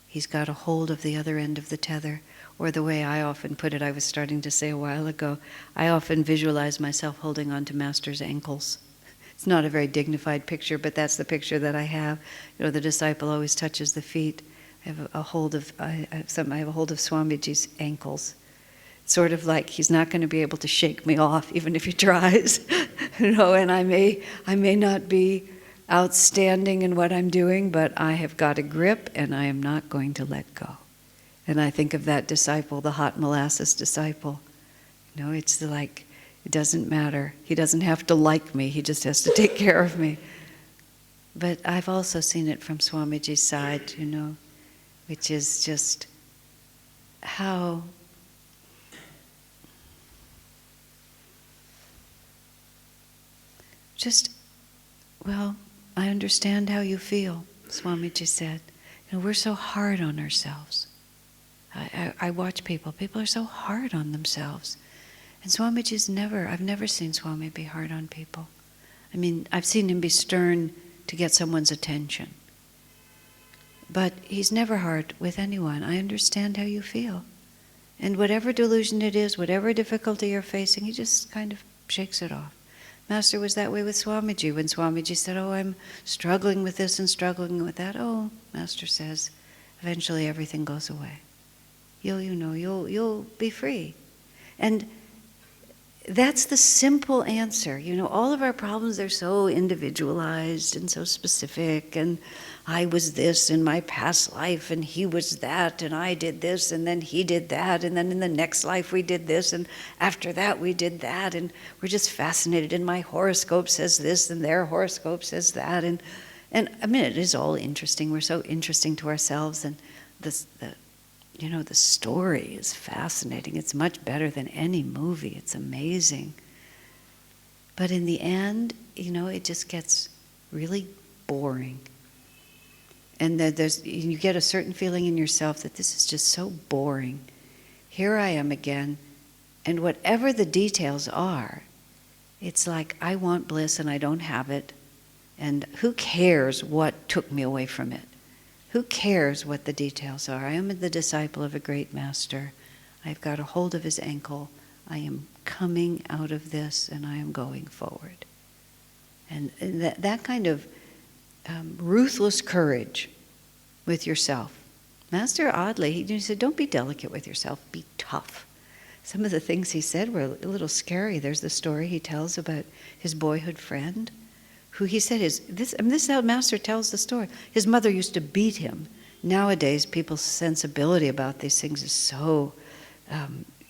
He's got a hold of the other end of the tether. Or the way I often put it, I was starting to say a while ago, I often visualize myself holding on to Master's ankles. It's not a very dignified picture, but that's the picture that I have. You know, the disciple always touches the feet. I have a hold of Swamiji's ankles. Sort of like he's not going to be able to shake me off, even if he tries. And I may not be outstanding in what I'm doing, but I have got a grip, and I am not going to let go. And I think of that disciple, the hot molasses disciple. It's like, it doesn't matter. He doesn't have to like me. He just has to take care of me. But I've also seen it from Swamiji's side, which is just how I understand how you feel, Swamiji said. We're so hard on ourselves. I watch people are so hard on themselves. And Swamiji's I've never seen Swami be hard on people. I mean, I've seen him be stern to get someone's attention. But he's never hard with anyone. I understand how you feel. And whatever delusion it is, whatever difficulty you're facing, he just kind of shakes it off. Master was that way with Swamiji. When Swamiji said, I'm struggling with this and struggling with that, Master says, eventually everything goes away. You'll be free. And that's the simple answer. All of our problems are so individualized and so specific, and I was this in my past life, and he was that, and I did this, and then he did that, and then in the next life we did this, and after that we did that, and we're just fascinated, and my horoscope says this, and their horoscope says that, and I mean, it is all interesting. We're so interesting to ourselves, and the story is fascinating. It's much better than any movie. It's amazing. But in the end, it just gets really boring. And you get a certain feeling in yourself that this is just so boring. Here I am again, and whatever the details are, it's like I want bliss and I don't have it, and who cares what took me away from it? Who cares what the details are? I am the disciple of a great master. I've got a hold of his ankle. I am coming out of this, and I am going forward. And that kind of ruthless courage with yourself. Master, oddly, he said, don't be delicate with yourself, be tough. Some of the things he said were a little scary. There's the story he tells about his boyhood friend, who he said this is how Master tells the story. His mother used to beat him. Nowadays, people's sensibility about these things is so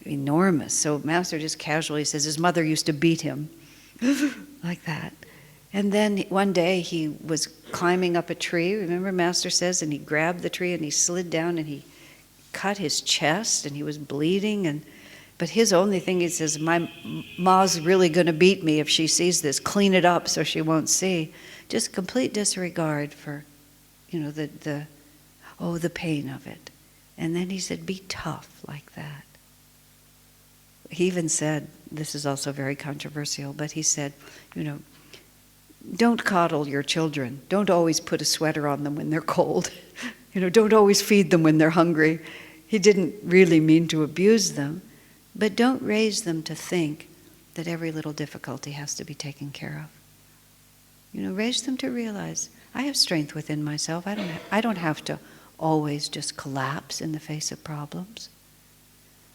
enormous. So Master just casually says his mother used to beat him like that. And then one day he was climbing up a tree, remember Master says, and he grabbed the tree and he slid down and he cut his chest and he was bleeding. But his only thing, he says, my ma's really going to beat me if she sees this. Clean it up so she won't see. Just complete disregard for, the pain of it. And then he said, be tough like that. He even said, this is also very controversial, but he said, don't coddle your children. Don't always put a sweater on them when they're cold. Don't always feed them when they're hungry. He didn't really mean to abuse them. But don't raise them to think that every little difficulty has to be taken care of. Raise them to realize, I have strength within myself. I don't have to always just collapse in the face of problems.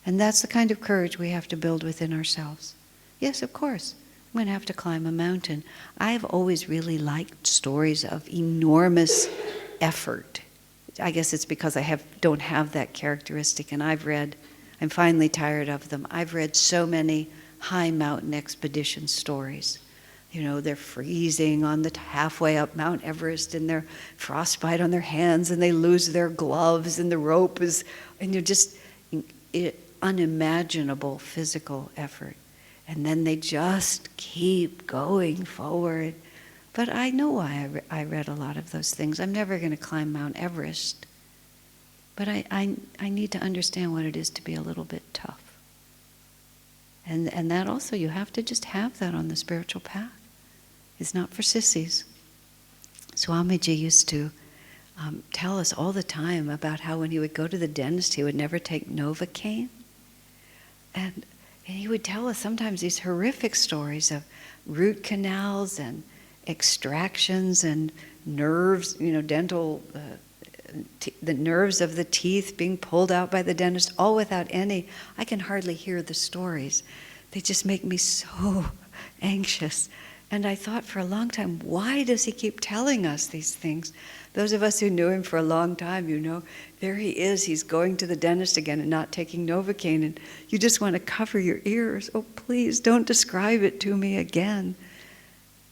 And that's the kind of courage we have to build within ourselves. Yes, of course, I'm going to have to climb a mountain. I've always really liked stories of enormous effort. I guess it's because I don't have that characteristic, and I'm finally tired of them. I've read so many high mountain expedition stories. They're freezing on the halfway up Mount Everest, and they're frostbite on their hands, and they lose their gloves, and the rope is, and you're just unimaginable physical effort. And then they just keep going forward. But I know why I read a lot of those things. I'm never going to climb Mount Everest. But I need to understand what it is to be a little bit tough. And that also, you have to just have that on the spiritual path. It's not for sissies. Swamiji used to tell us all the time about how when he would go to the dentist, he would never take Novocaine. And he would tell us sometimes these horrific stories of root canals and extractions and nerves, dental the nerves of the teeth being pulled out by the dentist, all without any, I can hardly hear the stories. They just make me so anxious. And I thought for a long time, why does he keep telling us these things? Those of us who knew him for a long time, you know, there he is, he's going to the dentist again and not taking Novocaine, and you just want to cover your ears. Oh, please, don't describe it to me again.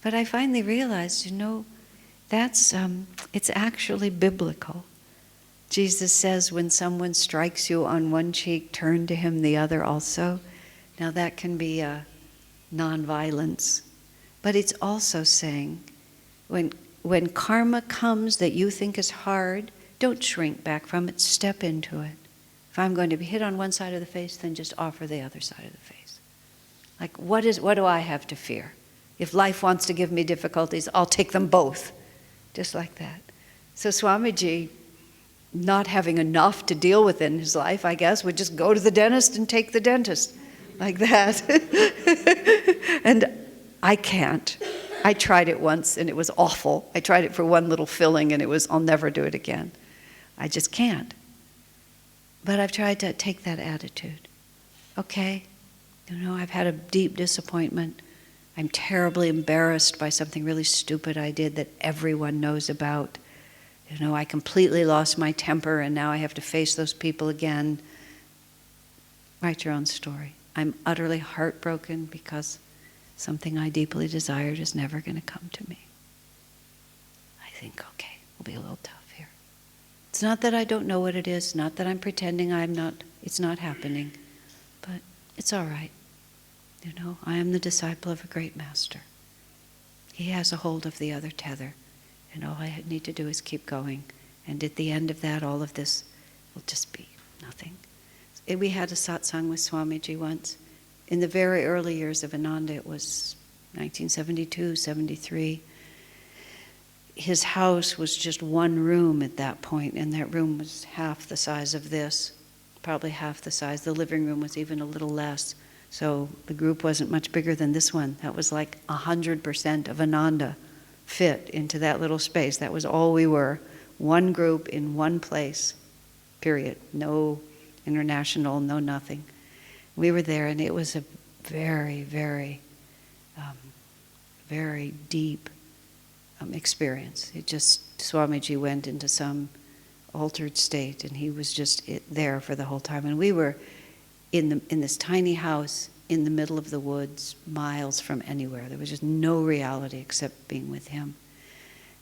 But I finally realized, you know, that's, it's actually biblical. Jesus says when someone strikes you on one cheek, turn to him the other also. Now that can be non-violence. But it's also saying, when karma comes that you think is hard, don't shrink back from it, step into it. If I'm going to be hit on one side of the face, then just offer the other side of the face. Like, what do I have to fear? If life wants to give me difficulties, I'll take them both. Just like that. So Swamiji, not having enough to deal with in his life, I guess, would just go to the dentist and take the dentist. Like that. And I can't. I tried it once and it was awful. I tried it for one little filling and I'll never do it again. I just can't. But I've tried to take that attitude. Okay, you know, I've had a deep disappointment. I'm terribly embarrassed by something really stupid I did that everyone knows about. You know, I completely lost my temper and now I have to face those people again. Write your own story. I'm utterly heartbroken because something I deeply desired is never going to come to me. I think, okay, we'll be a little tough here. It's not that I don't know what it is, not that I'm pretending it's not happening, but it's all right. You know, I am the disciple of a great master. He has a hold of the other tether, and all I need to do is keep going. And at the end of that, all of this will just be nothing. We had a satsang with Swamiji once. In the very early years of Ananda, it was 1972, 73. His house was just one room at that point, and that room was half the size of this, probably half the size. The living room was even a little less. So the group wasn't much bigger than this one. That was like 100% of Ananda fit into that little space. That was all we were. One group in one place, period. No international, no nothing. We were there, and it was a very, very, very deep experience. Swamiji went into some altered state, and he was just there for the whole time. And we were in this tiny house in the middle of the woods, miles from anywhere. There was just no reality except being with him.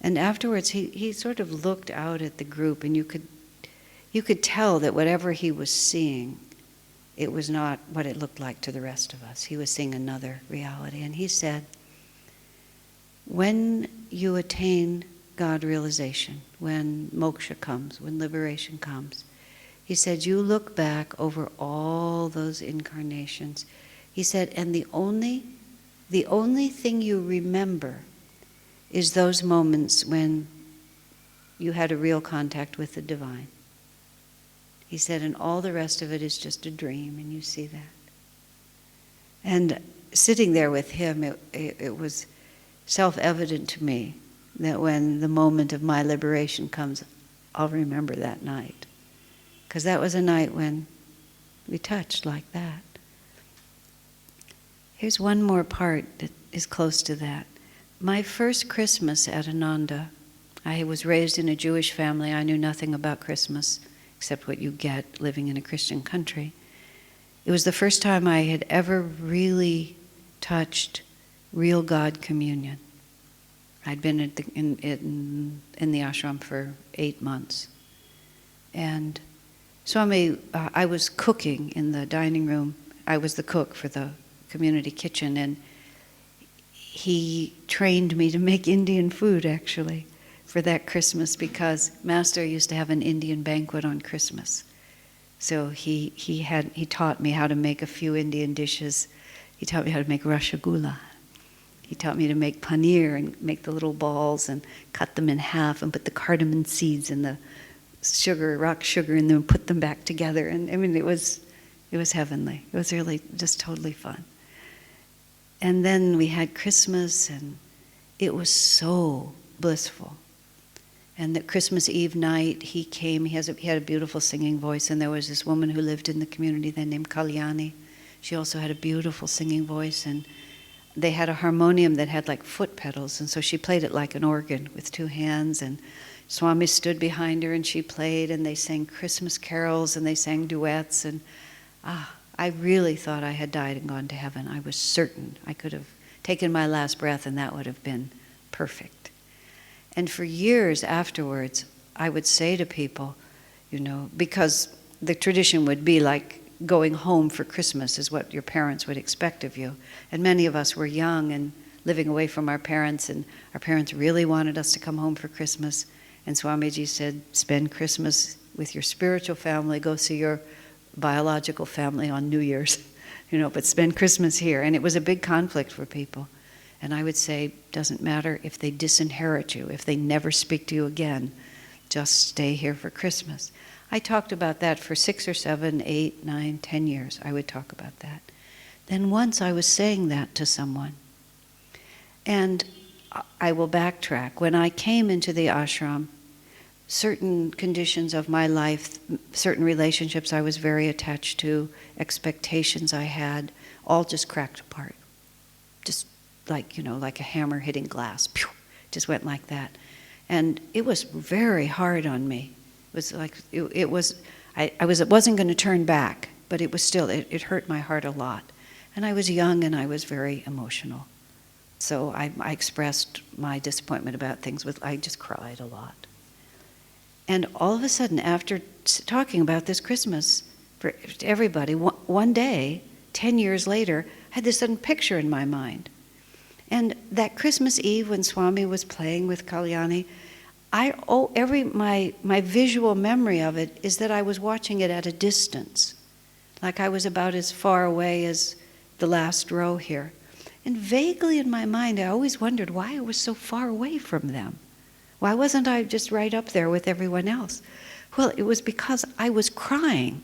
And afterwards, he sort of looked out at the group, and you could tell that whatever he was seeing, it was not what it looked like to the rest of us. He was seeing another reality. And he said, when you attain God realization, when moksha comes, when liberation comes, he said, you look back over all those incarnations. He said, and the only thing you remember is those moments when you had a real contact with the divine. He said, and all the rest of it is just a dream, and you see that. And sitting there with him, it was self-evident to me that when the moment of my liberation comes, I'll remember that night. Because that was a night when we touched like that. Here's one more part that is close to that. My first Christmas at Ananda, I was raised in a Jewish family. I knew nothing about Christmas except what you get living in a Christian country. It was the first time I had ever really touched real God communion. I'd been in the ashram for 8 months. And Swami, I was cooking in the dining room. I was the cook for the community kitchen, and he trained me to make Indian food, actually, for that Christmas, because Master used to have an Indian banquet on Christmas. So he taught me how to make a few Indian dishes. He taught me how to make rasagula. He taught me to make paneer and make the little balls and cut them in half and put the cardamom seeds and the sugar, rock sugar in them, and put them back together. And I mean, it was heavenly. It was really just totally fun. And then we had Christmas, and it was so blissful. And that Christmas Eve night, he came. He had a beautiful singing voice, and there was this woman who lived in the community then named Kalyani. She also had a beautiful singing voice, and they had a harmonium that had like foot pedals, and so she played it like an organ with two hands, and Swami stood behind her and she played, and they sang Christmas carols and they sang duets, and I really thought I had died and gone to heaven. I was certain I could have taken my last breath and that would have been perfect. And for years afterwards, I would say to people, because the tradition would be like going home for Christmas is what your parents would expect of you. And many of us were young and living away from our parents, and our parents really wanted us to come home for Christmas. And Swamiji said, spend Christmas with your spiritual family, go see your biological family on New Year's, but spend Christmas here. And it was a big conflict for people. And I would say, doesn't matter if they disinherit you, if they never speak to you again, just stay here for Christmas. I talked about that for 6 or 7, 8, 9, 10 years. I would talk about that. Then once I was saying that to someone. And I will backtrack. When I came into the ashram, certain conditions of my life, certain relationships I was very attached to, expectations I had, all just cracked apart. Just like a hammer hitting glass. Pew! Just went like that. And it was very hard on me. It was like, it wasn't going to turn back, but it was still, it hurt my heart a lot. And I was young and I was very emotional. So I expressed my disappointment about things I just cried a lot. And all of a sudden, after talking about this Christmas for everybody, one day, 10 years later, I had this sudden picture in my mind. And that Christmas Eve when Swami was playing with Kalyani, my visual memory of it is that I was watching it at a distance, like I was about as far away as the last row here. And vaguely in my mind, I always wondered why I was so far away from them. Why wasn't I just right up there with everyone else? Well, it was because I was crying.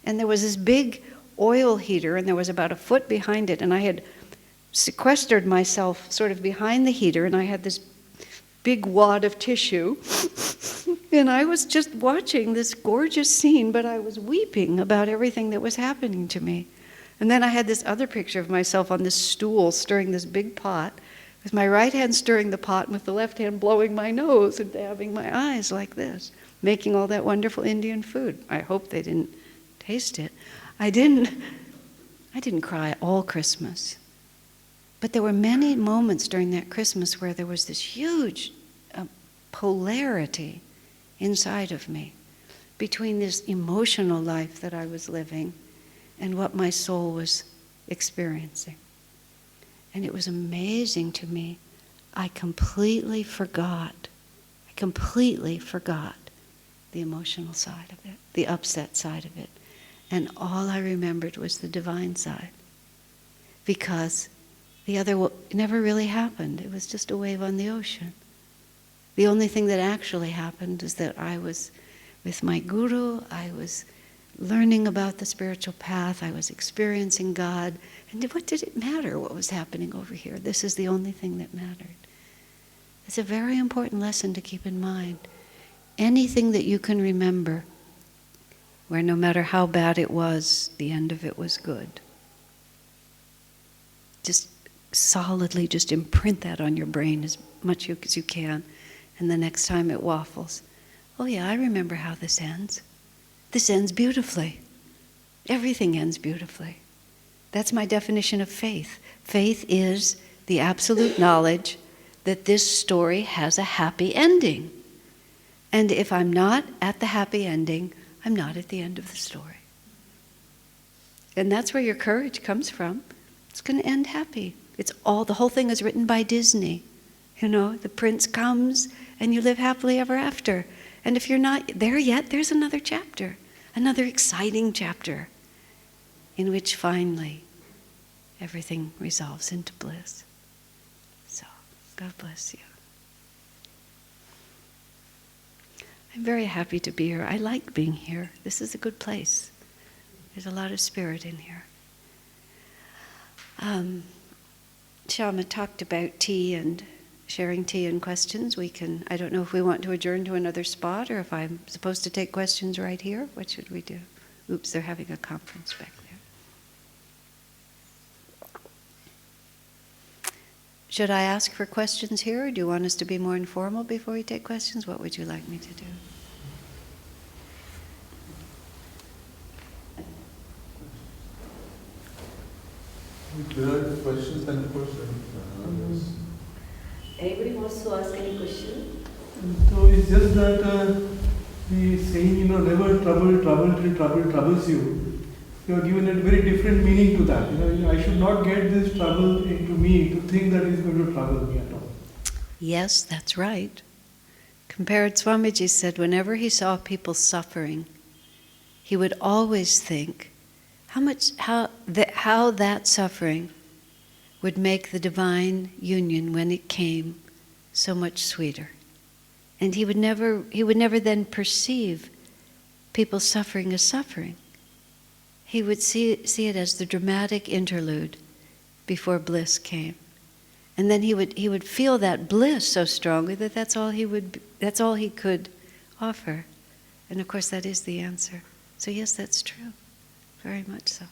And there was this big oil heater, and there was about a foot behind it, and I had sequestered myself sort of behind the heater, and I had this big wad of tissue. And I was just watching this gorgeous scene, but I was weeping about everything that was happening to me. And then I had this other picture of myself on this stool stirring this big pot, with my right hand stirring the pot and with the left hand blowing my nose and dabbing my eyes like this, making all that wonderful Indian food. I hope they didn't taste it. I didn't cry all Christmas. But there were many moments during that Christmas where there was this huge polarity inside of me between this emotional life that I was living and what my soul was experiencing. And it was amazing to me. I completely forgot the emotional side of it, the upset side of it. And all I remembered was the divine side. Because the other never really happened. It was just a wave on the ocean. The only thing that actually happened is that I was with my guru, I was learning about the spiritual path, I was experiencing God, and what did it matter what was happening over here? This is the only thing that mattered. It's a very important lesson to keep in mind. Anything that you can remember, where no matter how bad it was, the end of it was good. Just solidly just imprint that on your brain as much as you can, and the next time it waffles, oh yeah, I remember how this ends. This ends beautifully. Everything ends beautifully. That's my definition of faith. Faith is the absolute knowledge that this story has a happy ending. And if I'm not at the happy ending, I'm not at the end of the story. And that's where your courage comes from. It's going to end happy. The whole thing is written by Disney. The prince comes and you live happily ever after. And if you're not there yet, there's another chapter, another exciting chapter, in which finally everything resolves into bliss. So, God bless you. I'm very happy to be here. I like being here. This is a good place. There's a lot of spirit in here. Shama talked about tea and sharing tea and questions. I don't know if we want to adjourn to another spot or if I'm supposed to take questions right here. What should we do? Oops, they're having a conference back there. Should I ask for questions here, or do you want us to be more informal before we take questions? What would you like me to do? There are questions and of course. Anybody wants to ask any question? So it's just that the saying, never trouble till trouble troubles you. You have given a very different meaning to that. I should not get this trouble into me to think that it's going to trouble me at all. Yes, that's right. Compared Swamiji said whenever he saw people suffering, he would always think how that suffering would make the divine union when it came so much sweeter. And he would never then perceive people suffering as suffering. He would see it as the dramatic interlude before bliss came. And then he would feel that bliss so strongly that that's all he could offer. And of course that is the answer. So yes, that's true. Very much so.